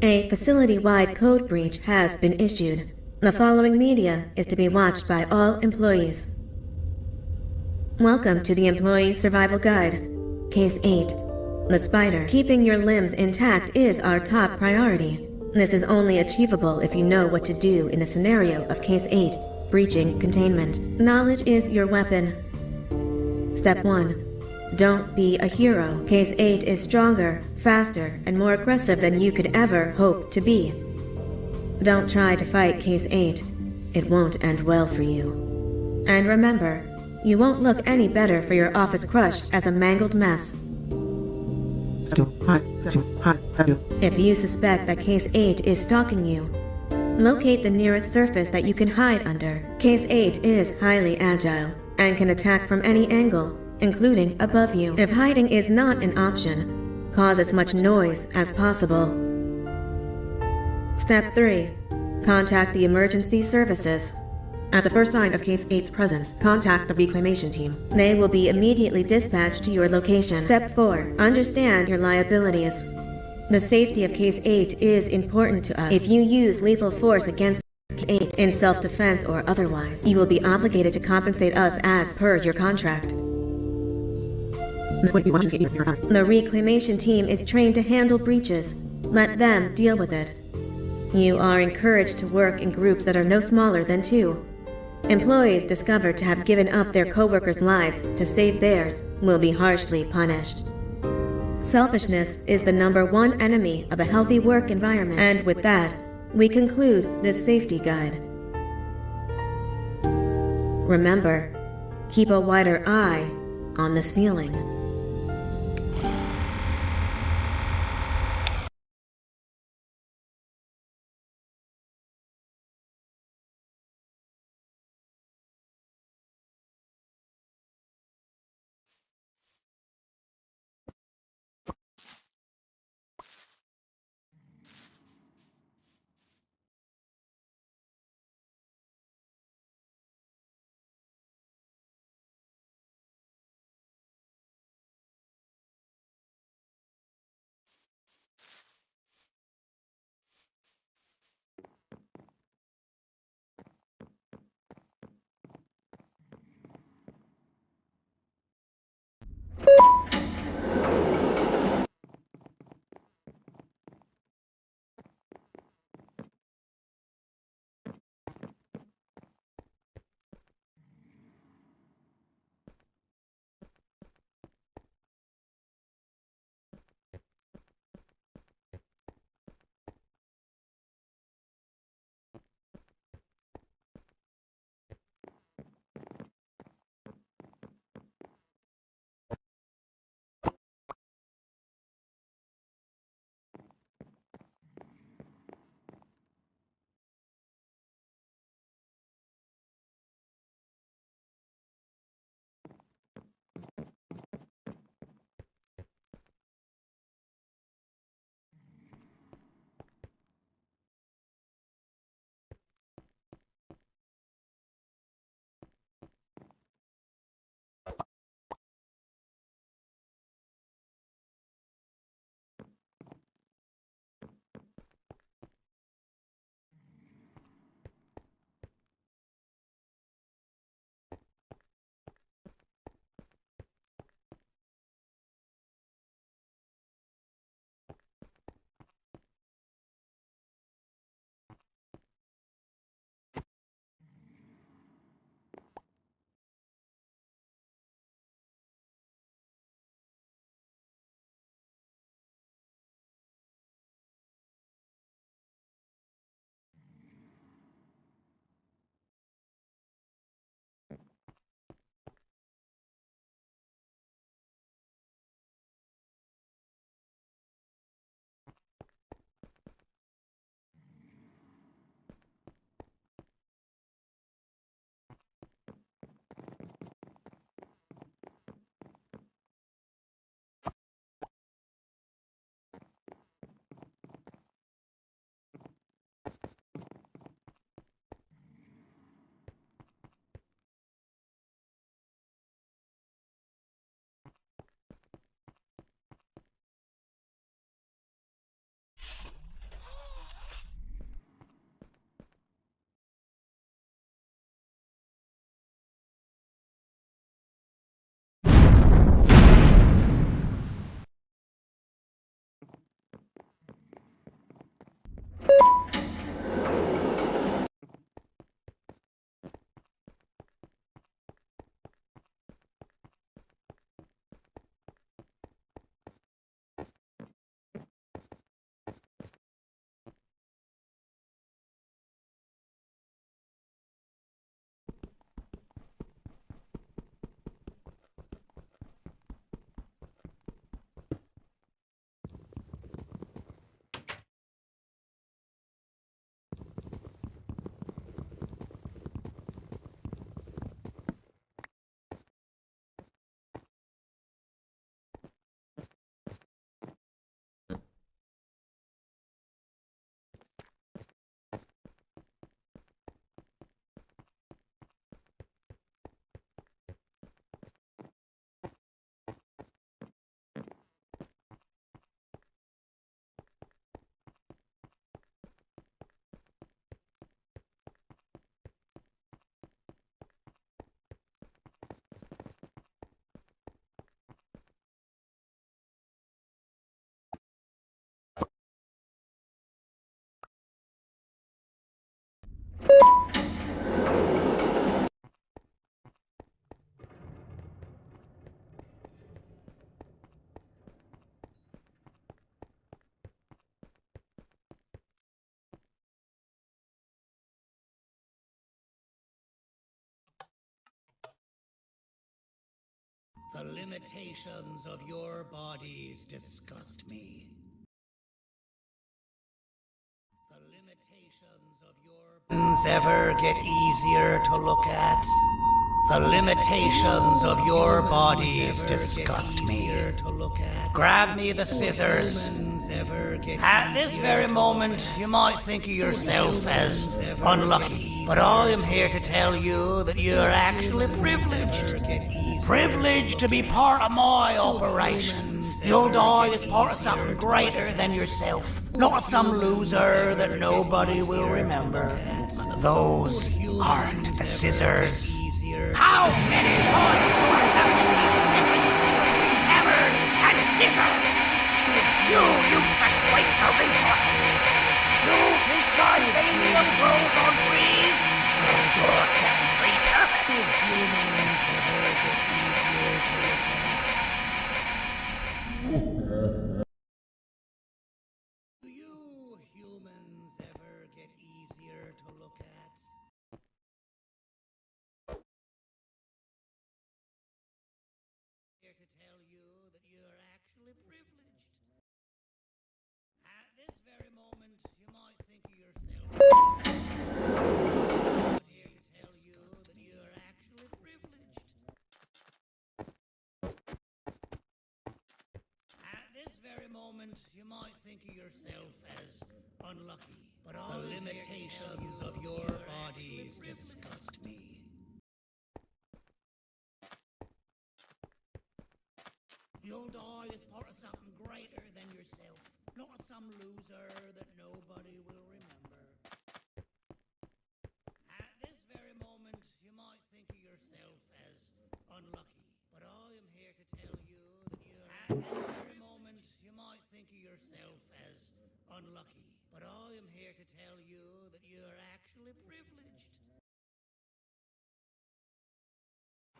A facility-wide code breach has been issued. The following media is to be watched by all employees. Welcome to the Employee Survival Guide. Case 8. The spider. Keeping your limbs intact is our top priority. This is only achievable if you know what to do in the scenario of Case 8, breaching containment. Knowledge is your weapon. Step 1. Don't be a hero. Case 8 is stronger, faster, and more aggressive than you could ever hope to be. Don't try to fight Case 8. It won't end well for you. And remember, you won't look any better for your office crush as a mangled mess. If you suspect that Case 8 is stalking you, locate the nearest surface that you can hide under. Case 8 is highly agile and can attack from any angle, including above you. If hiding is not an option, cause as much noise as possible. Step 3. Contact the emergency services. At the first sign of Case 8's presence, contact the reclamation team. They will be immediately dispatched to your location. Step 4. Understand your liabilities. The safety of Case 8 is important to us. If you use lethal force against Case 8 in self-defense or otherwise, you will be obligated to compensate us as per your contract. The reclamation team is trained to handle breaches. Let them deal with it. You are encouraged to work in groups that are no smaller than 2. Employees discovered to have given up their coworkers' lives to save theirs will be harshly punished. Selfishness is the #1 enemy of a healthy work environment. And with that, we conclude this safety guide. Remember, keep a wider eye on the ceiling. The limitations of your bodies disgust me. The limitations of your bodies ever get easier to look at. The limitations of your bodies disgust me. Grab me the scissors. At this very moment, you might think of yourself as unlucky, but I am here to tell you that you're actually privileged. Privileged to be part of my operations. You'll die as part of something greater than yourself, not some loser that nobody will remember. Those aren't the scissors. How many times do I have to keep hammers and scissors? You useless waste of resources. You think titanium grows on trees? You're chemistry perfect. Do you humans ever get easier to look at? Here to tell you that you're actually privileged. At this very moment, you might think of yourself. I'm here to tell you that you're actually privileged. At this very moment, you might think of yourself as unlucky, but all the limitations of your bodies disgust me. You'll die as part of something greater than yourself, not some loser that nobody will remember. At this very moment, you might think of yourself as unlucky, but I am here to tell you that you're... At this very moment, you might think of yourself as unlucky, but I am here to tell you that you're actually privileged.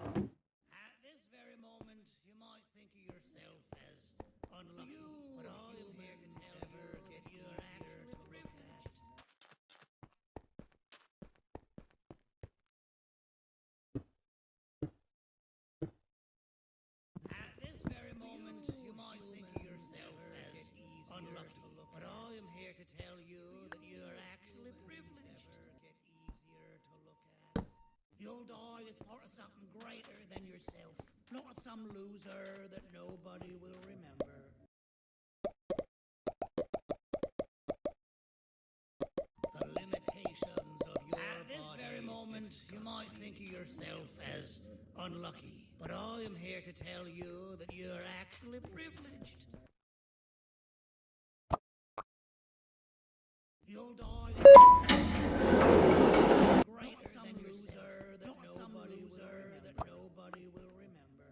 At this very moment, you might think of yourself as unlucky, but I am here to tell you that you're actually privileged. At this very moment, you might think of yourself as unlucky, but I am here to tell you that you're actually privileged. Get easier to look at. You'll die as part of something greater than yourself, not some loser that nobody will remember. The limitations of your At this very moment, you might think of yourself as unlucky, but I am here to tell you that you're actually privileged. You'll die greater than yourself, that nobody will remember.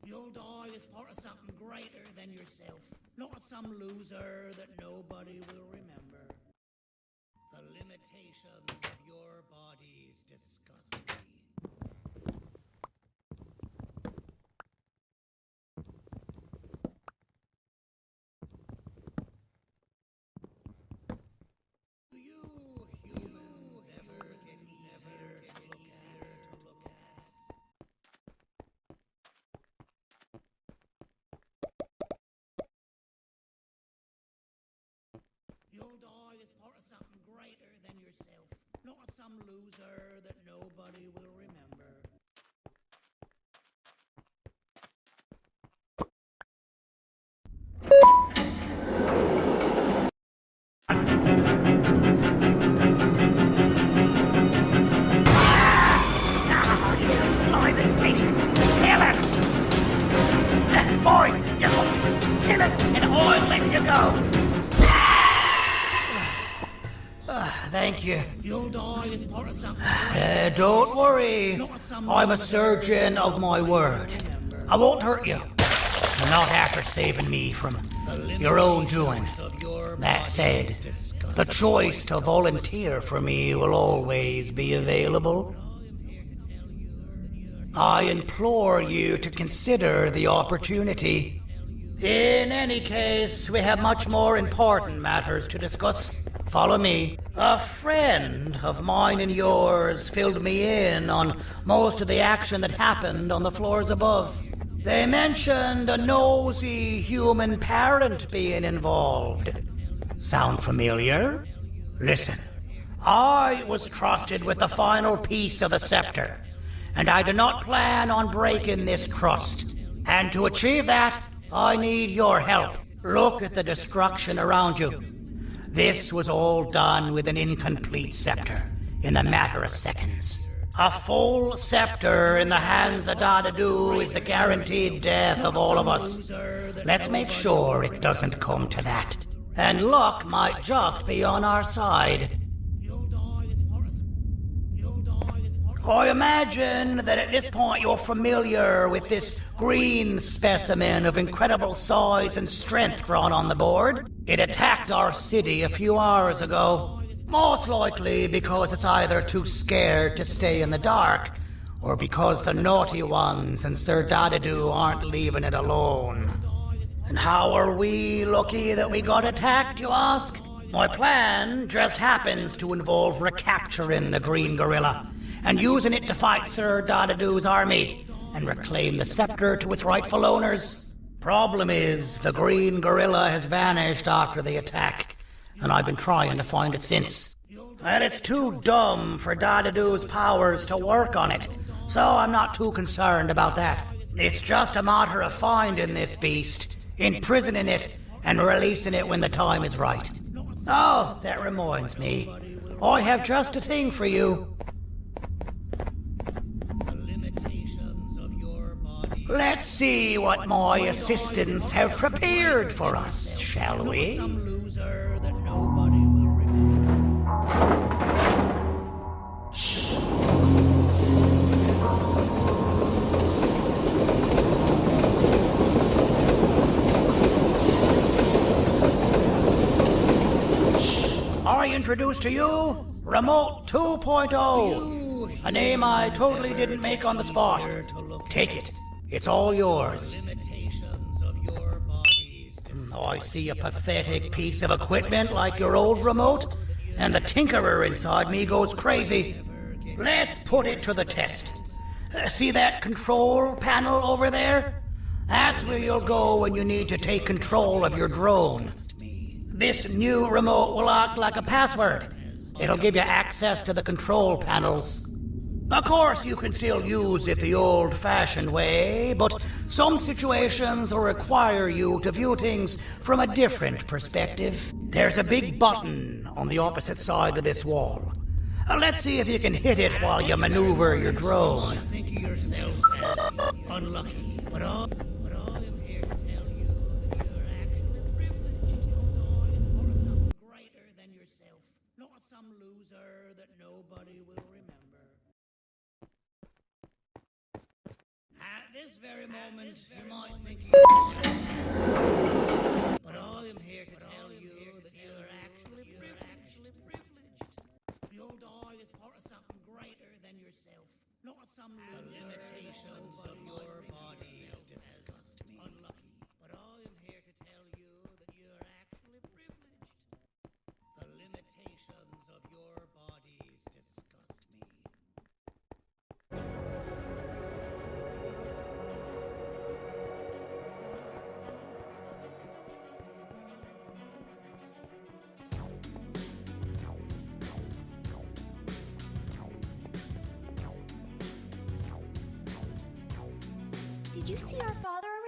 You'll die as part of something greater than yourself, not some loser that nobody will remember. The limitations of your bodies disgust me. Do you humans ever get easier to look at? You'll die as part of something greater than yourself, not some loser that nobody will remember. You slimy patient! Kill it! Fine, you kill it and I'll let you go! Thank you. You'll die as part of something. Don't worry. I'm a surgeon of my word. I won't hurt you. Not after saving me from your own doing. That said, the choice to volunteer for me will always be available. I implore you to consider the opportunity. In any case, we have much more important matters to discuss. Follow me. A friend of mine and yours filled me in on most of the action that happened on the floors above. They mentioned a nosy human parent being involved. Sound familiar? Listen, I was trusted with the final piece of the scepter, and I do not plan on breaking this trust. And to achieve that, I need your help. Look at the destruction around you. This was all done with an incomplete scepter, in a matter of seconds. A full scepter in the hands of Dadadu is the guaranteed death of all of us. Let's make sure it doesn't come to that. And luck might just be on our side. I imagine that at this point you're familiar with this green specimen of incredible size and strength drawn on the board. It attacked our city a few hours ago. Most likely because it's either too scared to stay in the dark, or because the naughty ones and Sir Dadadu aren't leaving it alone. And how are we lucky that we got attacked, you ask? My plan just happens to involve recapturing the green gorilla and using it to fight Sir Dadadu's army and reclaim the scepter to its rightful owners. Problem is, the green gorilla has vanished after the attack, and I've been trying to find it since. And it's too dumb for Dadadu's powers to work on it, so I'm not too concerned about that. It's just a matter of finding this beast, imprisoning it, and releasing it when the time is right. Oh, that reminds me. I have just a thing for you. Let's see what my assistants have prepared for us, shall we? I introduce to you Remote 2.0, a name I totally didn't make on the spot. Take it. It's all yours. Oh, I see a pathetic piece of equipment like your old remote, and the tinkerer inside me goes crazy. Let's put it to the test. See that control panel over there? That's where you'll go when you need to take control of your drone. This new remote will act like a password. It'll give you access to the control panels. Of course, you can still use it the old-fashioned way, but some situations will require you to view things from a different perspective. There's a big button on the opposite side of this wall. Let's see if you can hit it while you maneuver your drone. Think of yourself as unlucky, but all I'm here to tell you that you're actually privileged. Your is something greater than yourself, not some loser that nobody will remember. At this very moment, you might think you're but I am here to tell you that you're actually privileged. The old I is part of something greater than yourself, not some limitations of your bodies disgust me. Unlucky, but I am here to tell you that you're actually privileged. The limitations of your bodies disgust me. Did you see our father around?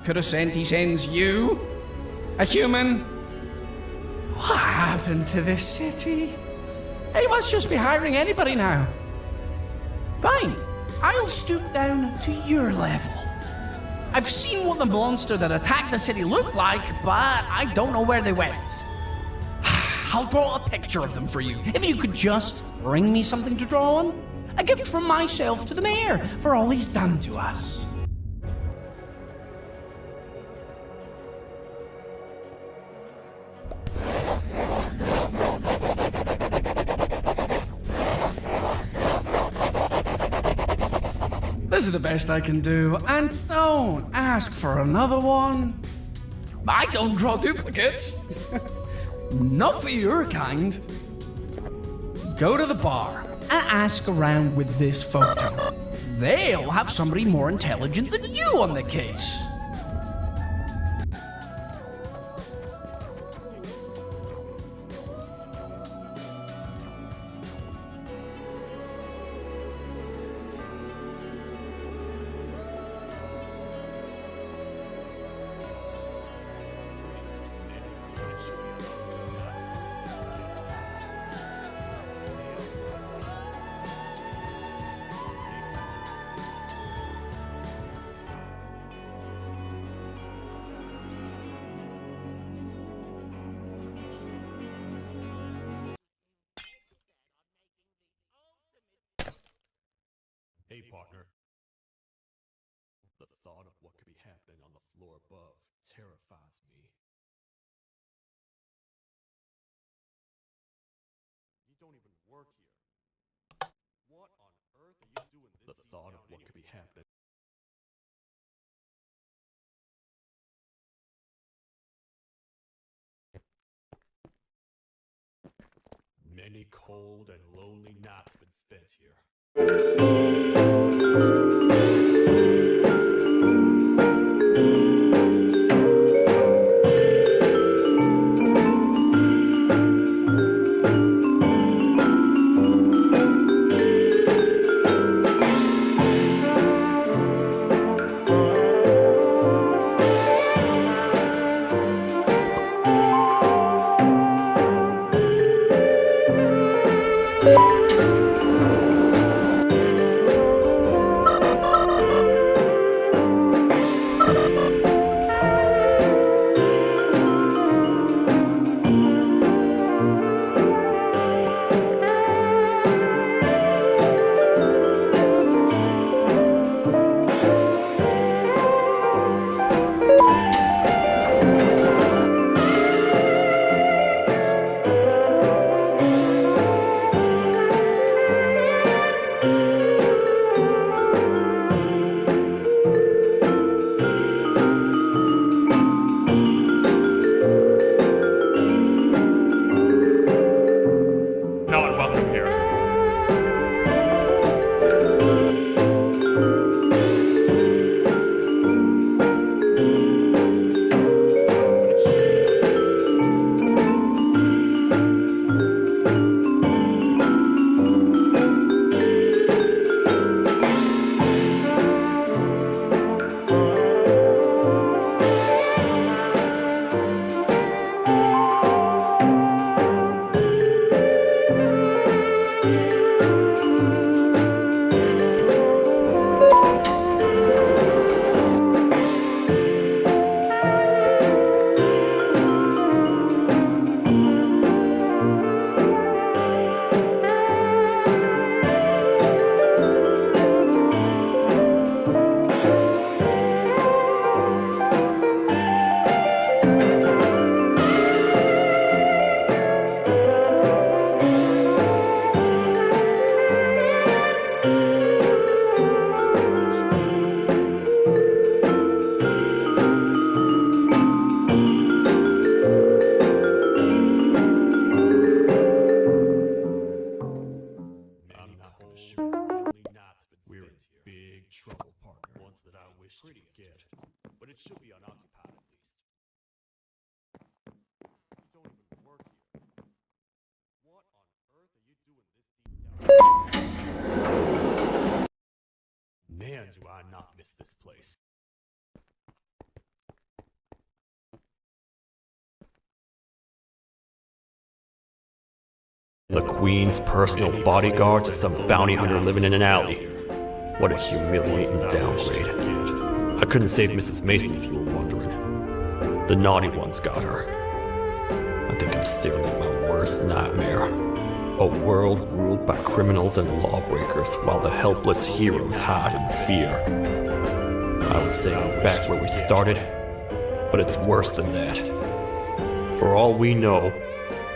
Could have sent he sends you? A human? What happened to this city? He must just be hiring anybody now. Fine, I'll stoop down to your level. I've seen what the monster that attacked the city looked like, but I don't know where they went. I'll draw a picture of them for you, if you could just bring me something to draw on. A gift from myself to the mayor for all he's done to us. This is the best I can do, and don't ask for another one. I don't draw duplicates. Not for your kind. Go to the bar and ask around with this photo. They'll have somebody more intelligent than you on the case. Hey, partner. The thought of what could be happening on the floor above terrifies me. You don't even work here. What on earth are you doing this? The thought of what could be happening. Many cold and lonely nights been spent here. But it should be unoccupied at least. You don't even work here. What on earth are you doing this deep down? Man, do I not miss this place. The Queen's personal bodyguard to some bounty hunter living in an alley. What a humiliating downgrade. I couldn't save Mrs. Mason if you were wondering. The naughty ones got her. I think I'm staring at my worst nightmare. A world ruled by criminals and lawbreakers while the helpless heroes hide in fear. I would say I'm back where we started, but it's worse than that. For all we know,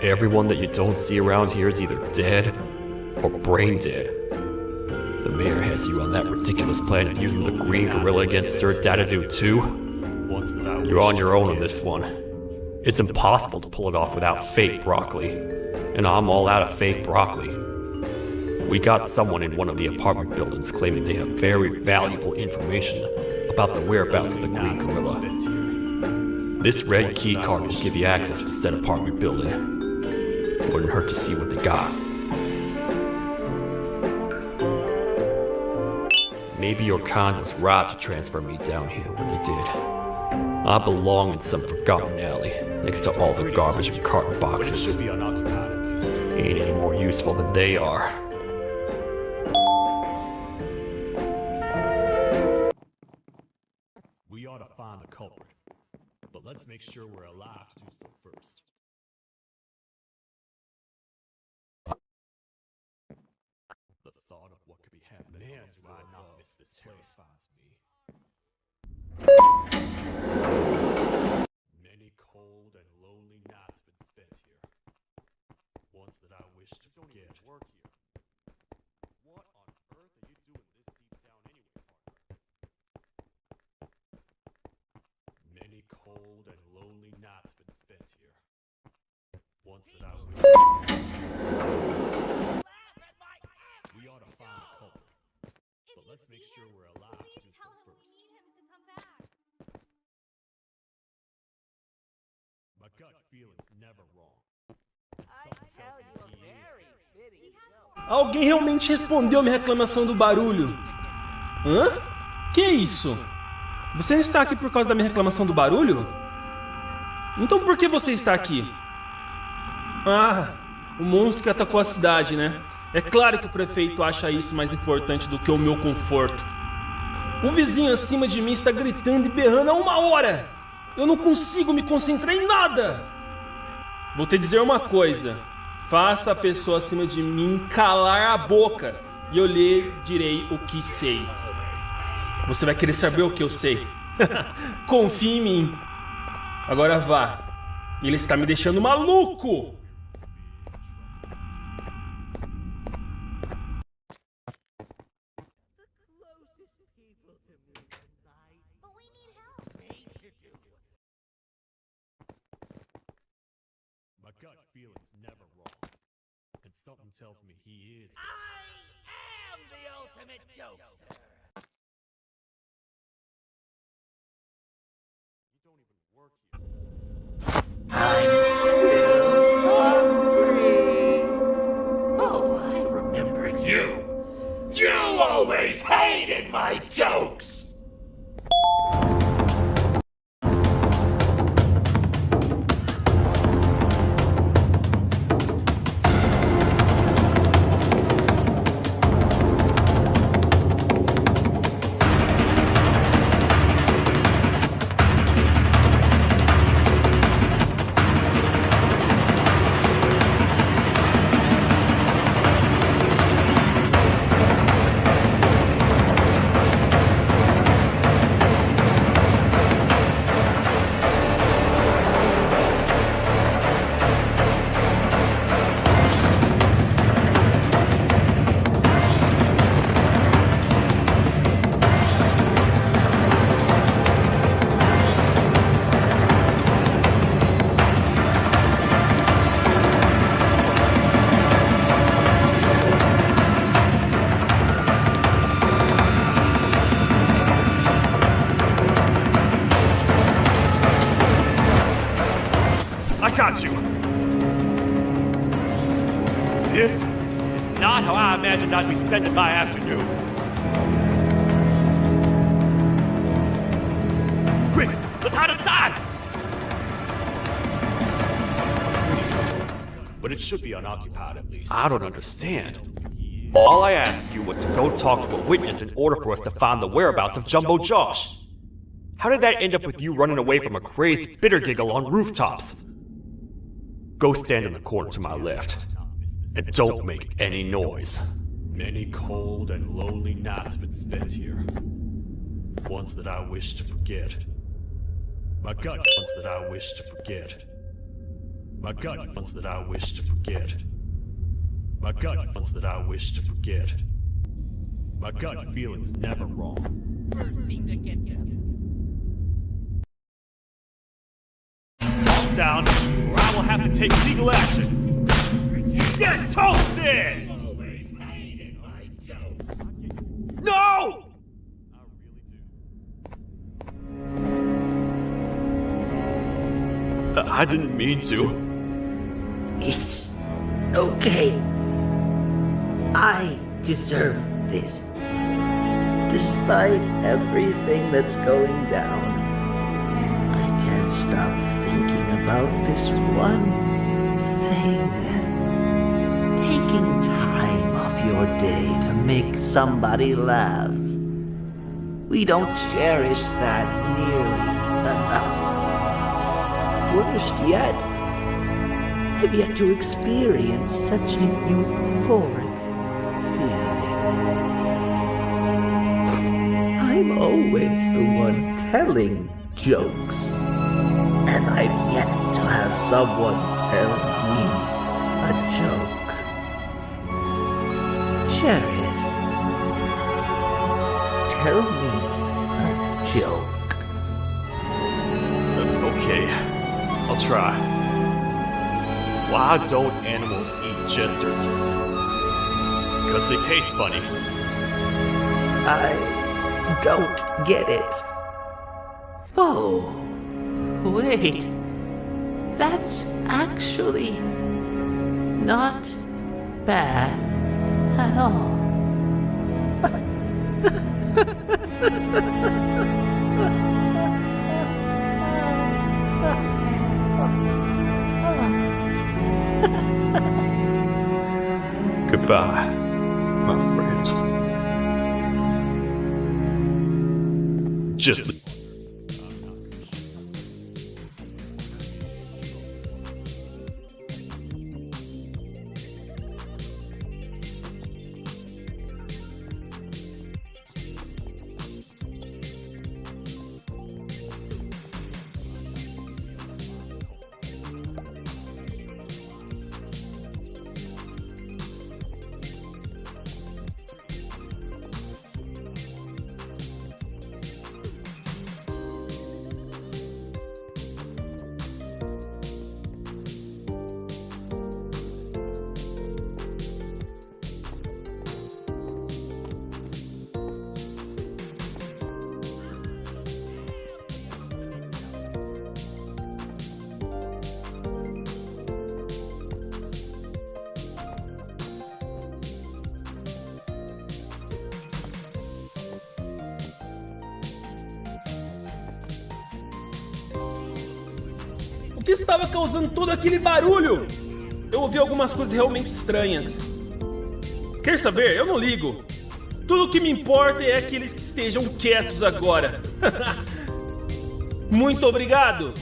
everyone that you don't see around here is either dead or brain dead. The mayor has you on that ridiculous plan of using the green gorilla against Sir Dadadoo too? You're on your own on this one. It's impossible to pull it off without fake broccoli. And I'm all out of fake broccoli. We got someone in one of the apartment buildings claiming they have very valuable information about the whereabouts of the green gorilla. This red key card will give you access to said apartment building. Wouldn't hurt to see what they got. Maybe your con was right to transfer me down here when they did. I belong in some forgotten alley, next to all the garbage and carton boxes. Ain't any more useful than they are. We ought to find the culprit, but let's make sure we're alive to do so first. The thought of what could be happening. Man, do I not miss this place. Many cold and lonely nights have been spent here. Ones that I wish to forget. Work here. What on earth are you doing this deep down anyway, partner? Many cold and lonely nights have been spent here. Ones that I wish. We ought to find a culprit, but let's make sure we're alive to do so first. My gut feeling's never wrong. Alguém realmente respondeu a minha reclamação do barulho? Hã? Que isso? Você não está aqui por causa da minha reclamação do barulho? Então por que você está aqui? Ah, o monstro que atacou a cidade, né? É claro que o prefeito acha isso mais importante do que o meu conforto. Um vizinho acima de mim está gritando e berrando há 1 hora! Eu não consigo me concentrar em nada! Vou te dizer uma coisa. Faça a pessoa acima de mim calar a boca e eu lhe direi o que sei. Você vai querer saber o que eu sei. Confie em mim. Agora vá. Ele está me deixando maluco! My gut feeling's never wrong, and something tells me he is. I am the ultimate jokester. You don't even work here. I'm still hungry. Oh, I remember you. You always hated my jokes. Got you. This is not how I imagined I'd be spending my afternoon. Quick, let's hide inside. But it should be unoccupied at least. I don't understand. All I asked you was to go talk to a witness in order for us to find the whereabouts of Jumbo Josh. How did that end up with you running away from a crazed bitter giggle on rooftops? Go stand in the corner to my left, and don't make any noise. Many cold and lonely nights have been spent here. Ones that I wish to forget. My gut ones that I wish to forget. My gut ones that I wish to forget. My gut ones that I wish to forget. My gut feeling's never wrong. Calm down, or I will have to take legal action. Get toasted! No! I didn't mean to. It's okay. I deserve this. Despite everything that's going down, I can't stop thinking about this one thing. Taking time off your day to make somebody laugh. We don't cherish that nearly enough. Worst yet, I've yet to experience such a euphoric feeling. I'm always the one telling jokes, and I've yet to have someone tell me a joke. Sheriff, tell me a joke. Okay, I'll try. Why don't animals eat jesters? Because they taste funny. I don't get it. Oh, wait. That's actually not bad at all. Goodbye, my friend. Just O que estava causando todo aquele barulho? Eu ouvi algumas coisas realmente estranhas. Quer saber? Eu não ligo. Tudo o que me importa é aqueles que estejam quietos agora. Muito obrigado.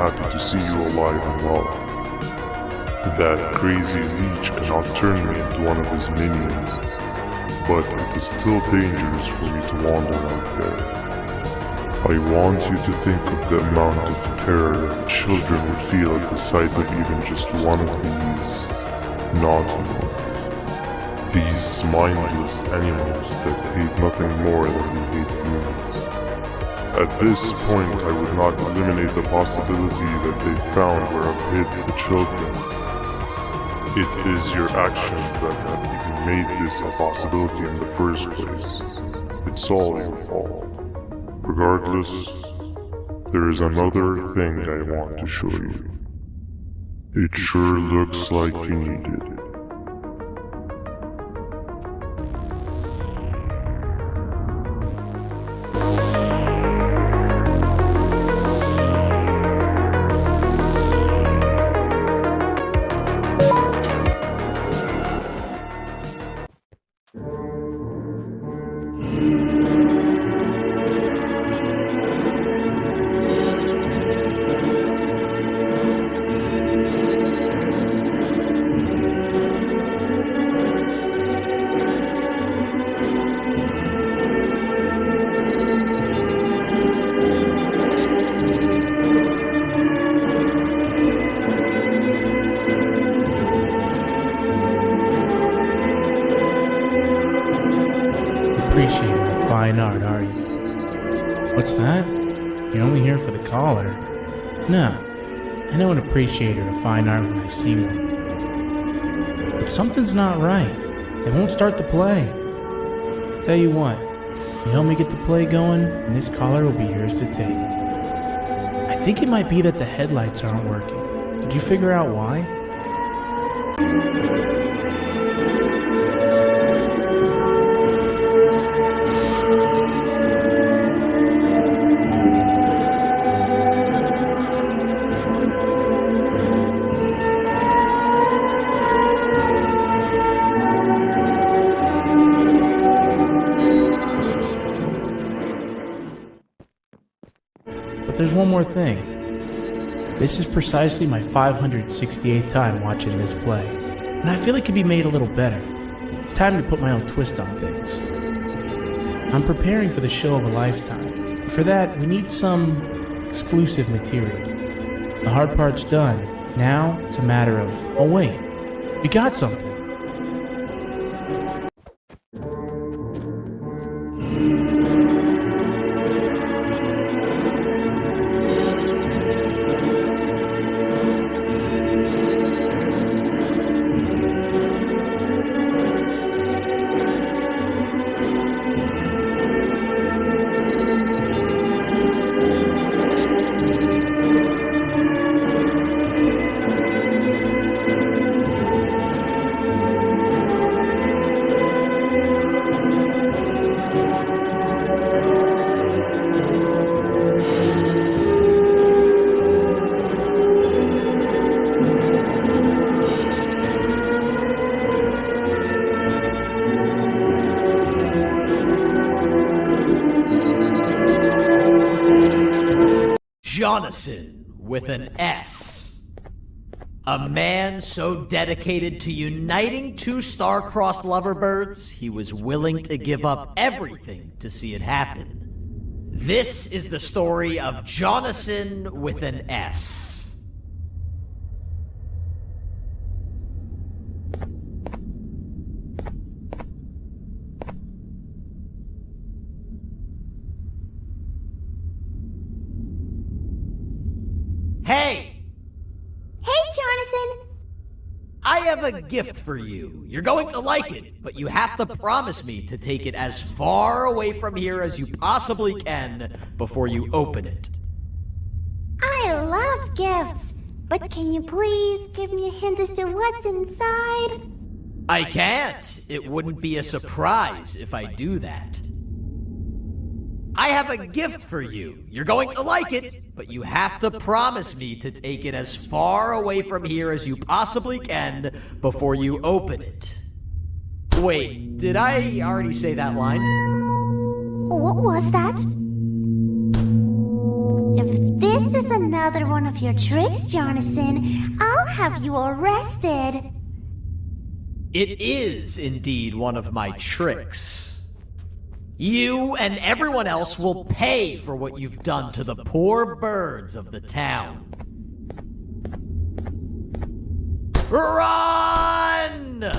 Happy to see you alive and well. That crazy leech cannot turn me into one of his minions, but it is still dangerous for me to wander out there. I want you to think of the amount of terror that children would feel at the sight of even just one of these naughty ones. These mindless animals that hate nothing more than they hate humans. At this point, I would not eliminate the possibility that they found where I've hid the children. It is your actions that have even made this a possibility in the first place. It's all your fault. Regardless, there is another thing I want to show you. It sure looks like you need it. Appreciator of fine art, are you? What's that? You're only here for the collar? No, I know an appreciator of fine art when I see one. But something's not right. They won't start the play. Tell you what, you help me get the play going, and this collar will be yours to take. I think it might be that the headlights aren't working. Did you figure out why? But there's one more thing. This is precisely my 568th time watching this play, and I feel it could be made a little better. It's time to put my own twist on things. I'm preparing for the show of a lifetime. For that, we need some exclusive material. The hard part's done. Now, it's a matter of, oh wait, we got something. Jonathan with an S. A man so dedicated to uniting two star-crossed loverbirds, he was willing to give up everything to see it happen. This is the story of Jonathan with an S. Hey! Hey, Jonathan! I have a gift for you. You're going to like it, but you have to promise me to take it as far away from here as you possibly can before you open it. I love gifts, but can you please give me a hint as to what's inside? I can't. It wouldn't be a surprise if I do that. I have a gift for you. You're going to like it, but you have to promise me to take it as far away from here as you possibly can before you open it. Wait, did I already say that line? What was that? If this is another one of your tricks, Jonathan, I'll have you arrested. It is indeed one of my tricks. You and everyone else will pay for what you've done to the poor birds of the town. Run!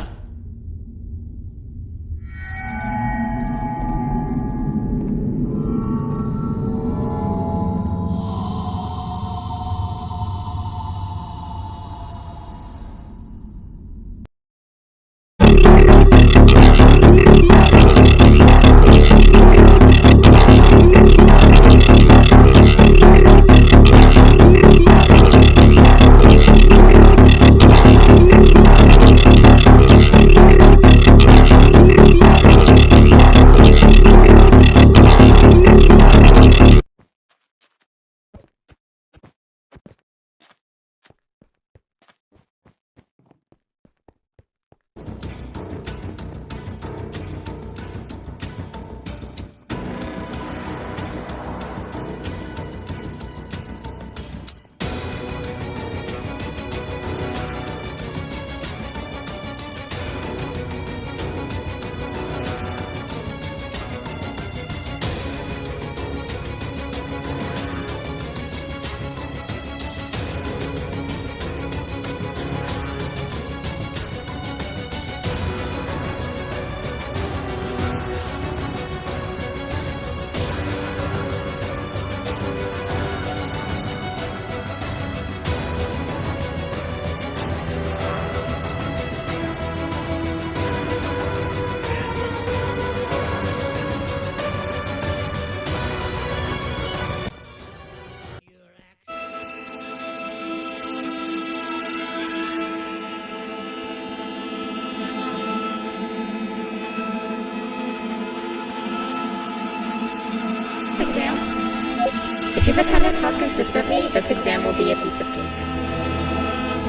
you've attended class consistently, this exam will be a piece of cake.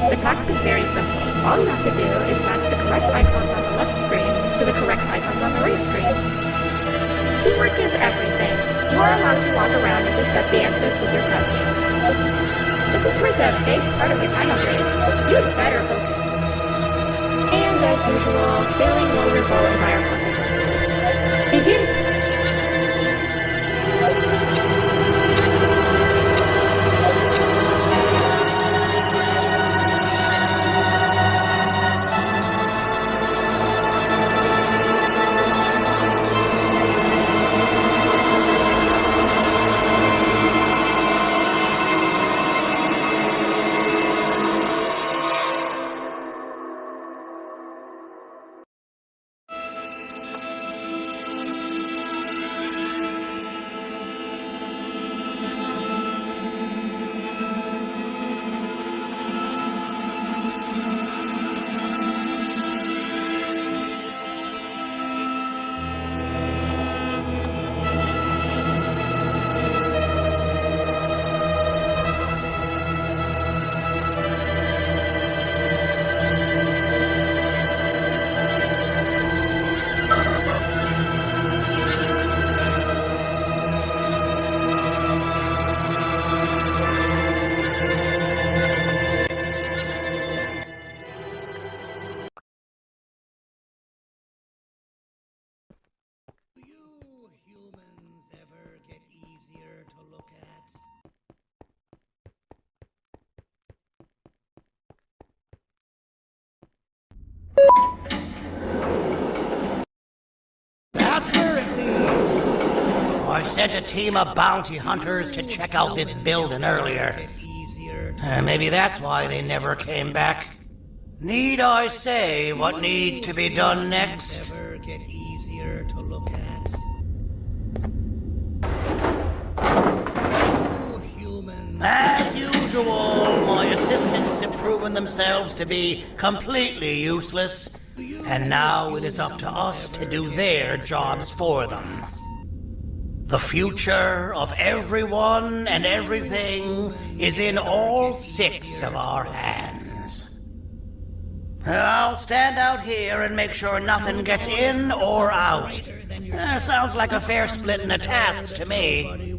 The task is very simple. All you have to do is match the correct icons on the left screens to the correct icons on the right screen. Teamwork is everything. You are allowed to walk around and discuss the answers with your classmates. This is worth a big part of your final grade. You'd better focus. And as usual, failing will result in dire consequences. Begin. That's where it leads. I sent a team of bounty hunters to check out this building earlier. Maybe that's why they never came back. Need I say what needs to be done next? Get easier to look at. As usual, my assistants have proven themselves to be completely useless, and now it is up to us to do their jobs for them. The future of everyone and everything is in all 6 of our hands. I'll stand out here and make sure nothing gets in or out. Sounds like a fair split in the tasks to me.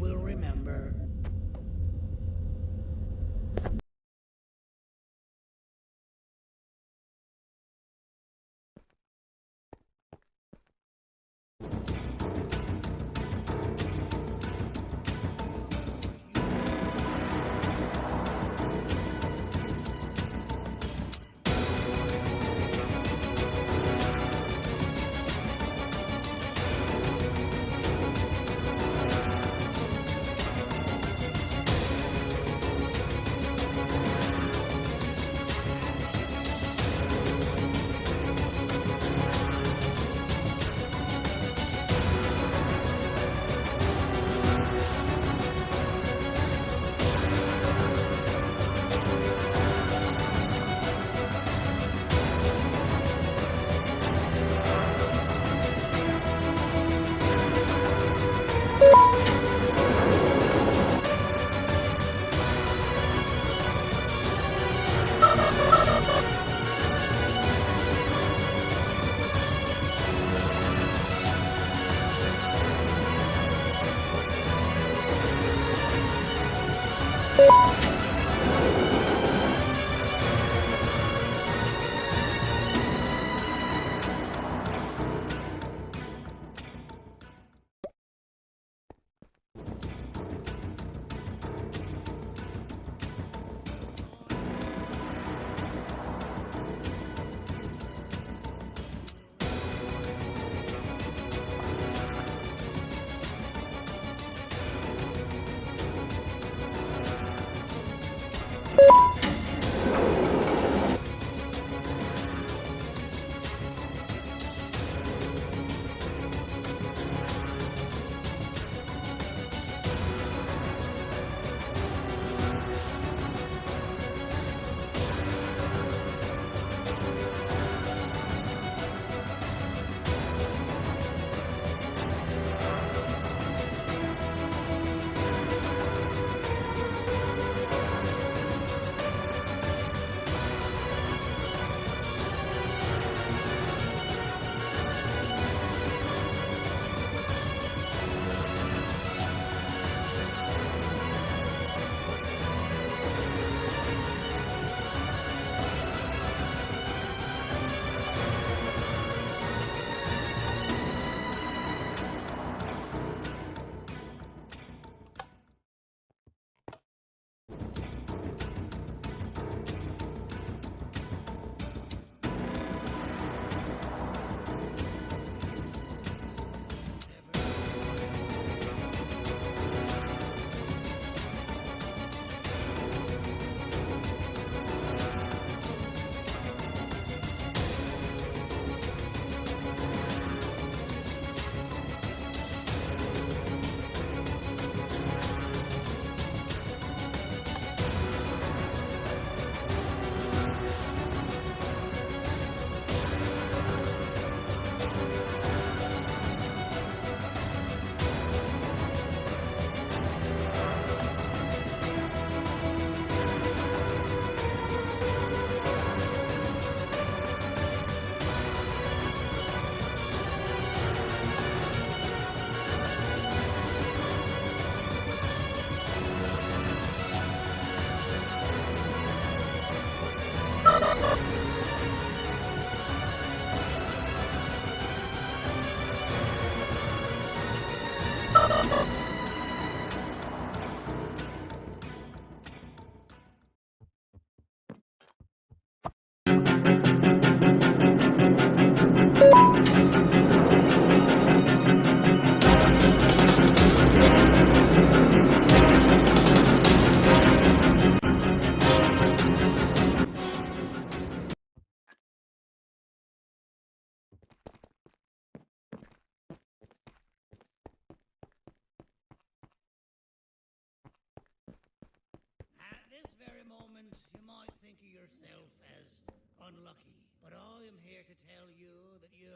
to tell you that you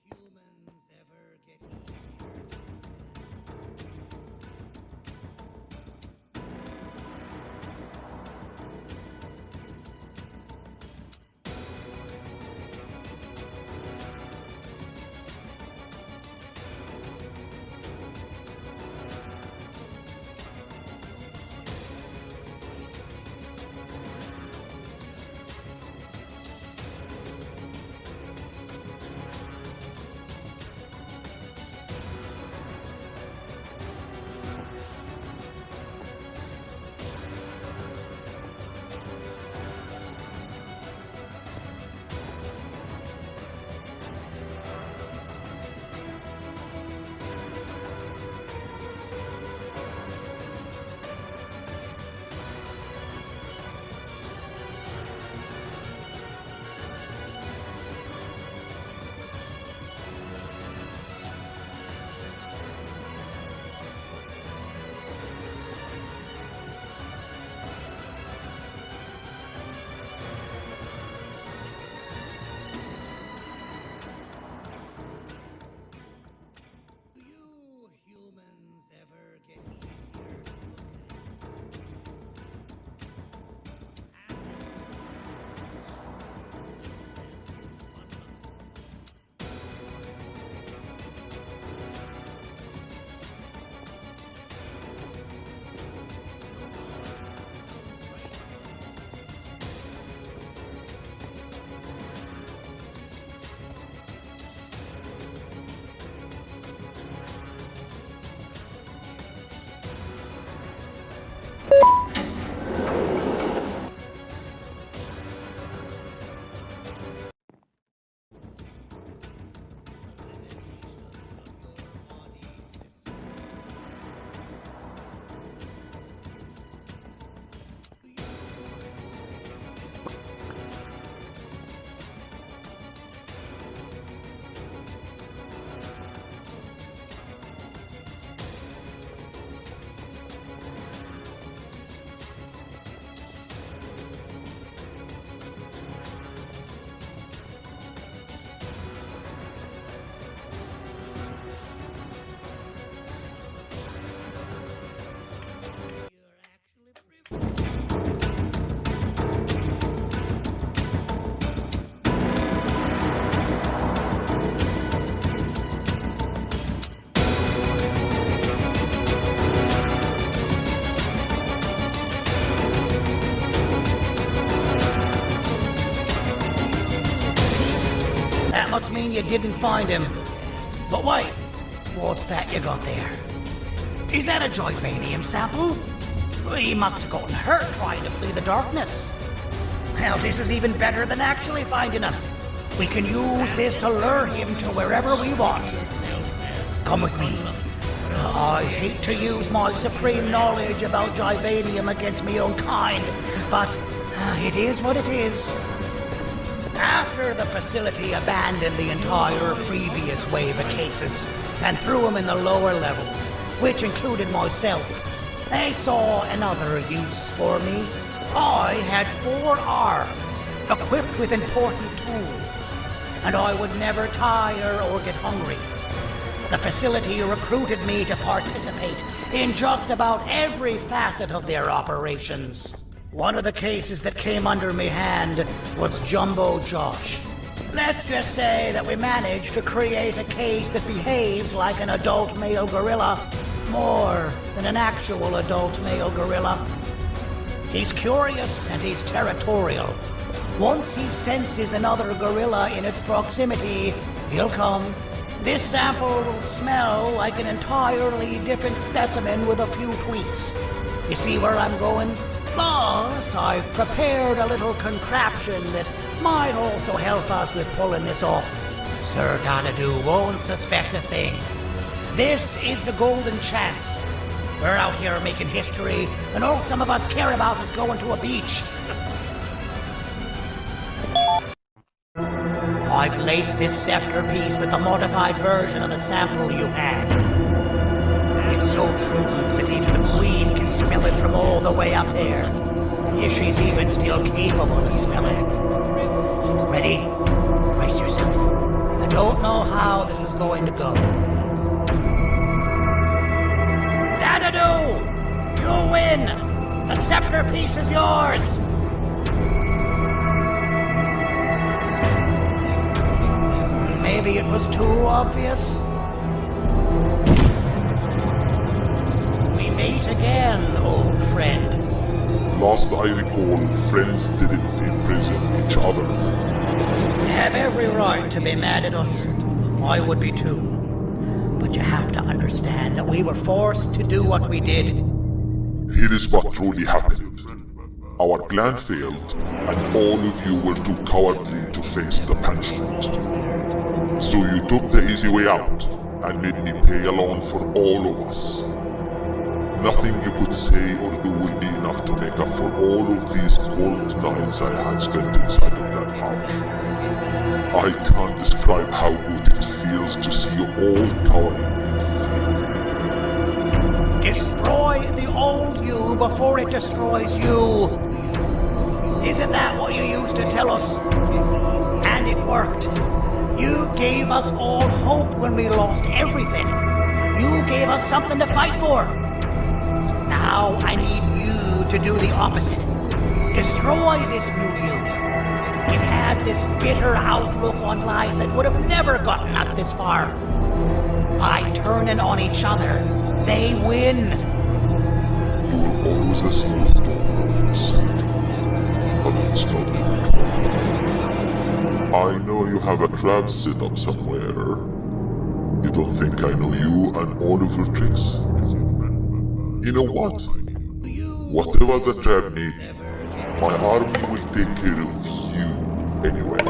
humans ever get easier must mean you didn't find him. But wait, what's that you got there? Is that a Joyphanium sample? He must have gotten hurt trying to flee the darkness. Well, this is even better than actually finding him. We can use this to lure him to wherever we want. Come with me. I hate to use my supreme knowledge about Joyphanium against my own kind, but it is what it is. After the facility abandoned the entire previous wave of cases and threw them in the lower levels, which included myself, they saw another use for me. I had 4 arms, equipped with important tools, and I would never tire or get hungry. The facility recruited me to participate in just about every facet of their operations. One of the cases that came under me hand was Jumbo Josh. Let's just say that we managed to create a case that behaves like an adult male gorilla, more than an actual adult male gorilla. He's curious and he's territorial. Once he senses another gorilla in its proximity, he'll come. This sample will smell like an entirely different specimen with a few tweaks. You see where I'm going? Plus, I've prepared a little contraption that might also help us with pulling this off. Sir Donadu won't suspect a thing. This is the golden chance. We're out here making history, and all some of us care about is going to a beach. I've laced this scepter piece with the modified version of the sample you had. It's so potent that even the Queen can smell it from all the way up there, if she's even still capable of smelling. Ready? Brace yourself. I don't know how this is going to go. Dadadoo! You win! The scepter piece is yours! Maybe it was too obvious. We meet again, old friend. Last I recall, friends didn't imprison each other. You have every right to be mad at us. I would be too. But you have to understand that we were forced to do what we did. Here is what truly happened. Our plan failed, and all of you were too cowardly to face the punishment. So you took the easy way out, and made me pay alone for all of us. Nothing you could say or do will be enough to make up for all of these cold nights I had spent inside of that house. I can't describe how good it feels to see you all cowering in fear. Destroy the old you before it destroys you. Isn't that what you used to tell us? And it worked. You gave us all hope when we lost everything. You gave us something to fight for. Now I need you to do the opposite. Destroy this new you. It has this bitter outlook on life that would have never gotten us this far. By turning on each other, they win. You were always a smooth talker, Sandy. But it's not good. I know you have a trap set up somewhere. You don't think I know you and all of your tricks? You know what? Whatever the trap may be, my army will take care of you anyway.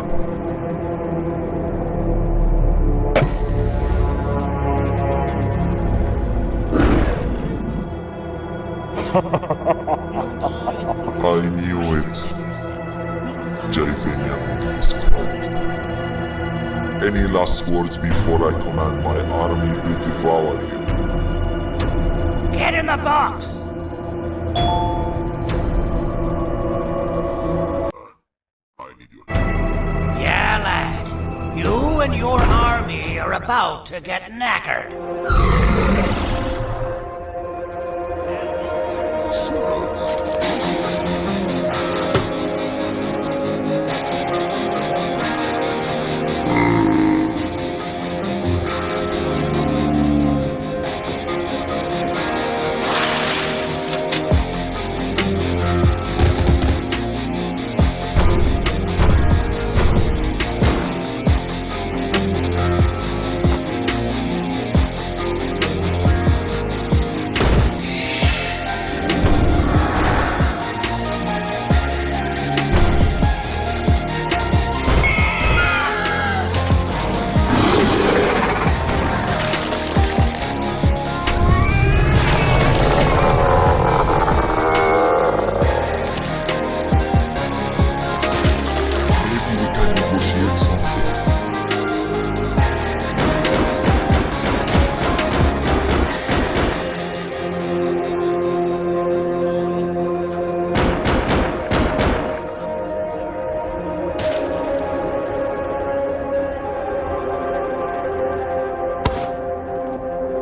I knew it. Javenia made me proud. Any last words before I command my army to devour you? Get in the box! I need you. Yeah, lad. You and your army are about to get knackered.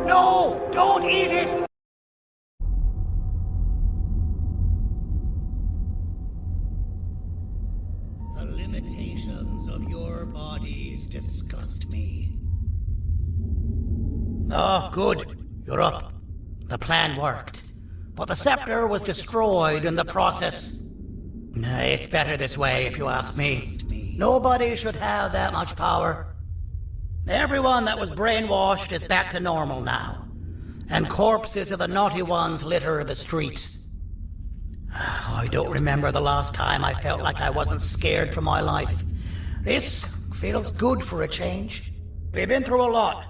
No! Don't eat it! The limitations of your bodies disgust me. Oh, good. You're up. The plan worked. But the scepter was destroyed in the process. It's better this way, if you ask me. Nobody should have that much power. Everyone that was brainwashed is back to normal now. And corpses of the naughty ones litter the streets. I don't remember the last time I felt like I wasn't scared for my life. This feels good for a change. We've been through a lot.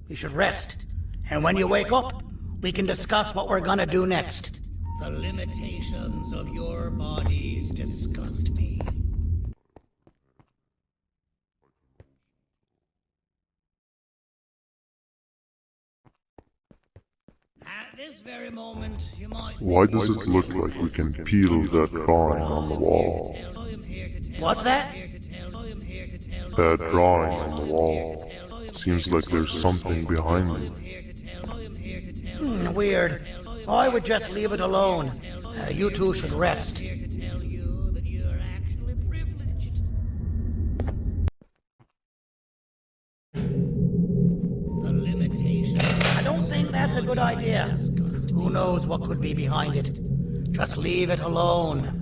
You should rest. And when you wake up, we can discuss what we're gonna do next. The limitations of your bodies disgust me. At this very moment, you might... Why does it look like we can peel that drawing on the wall? What's that? That drawing on the wall. Seems like there's something behind it. Weird. I would just leave it alone. You two should rest. I don't think that's a good idea. Who knows what could be behind it? Just leave it alone.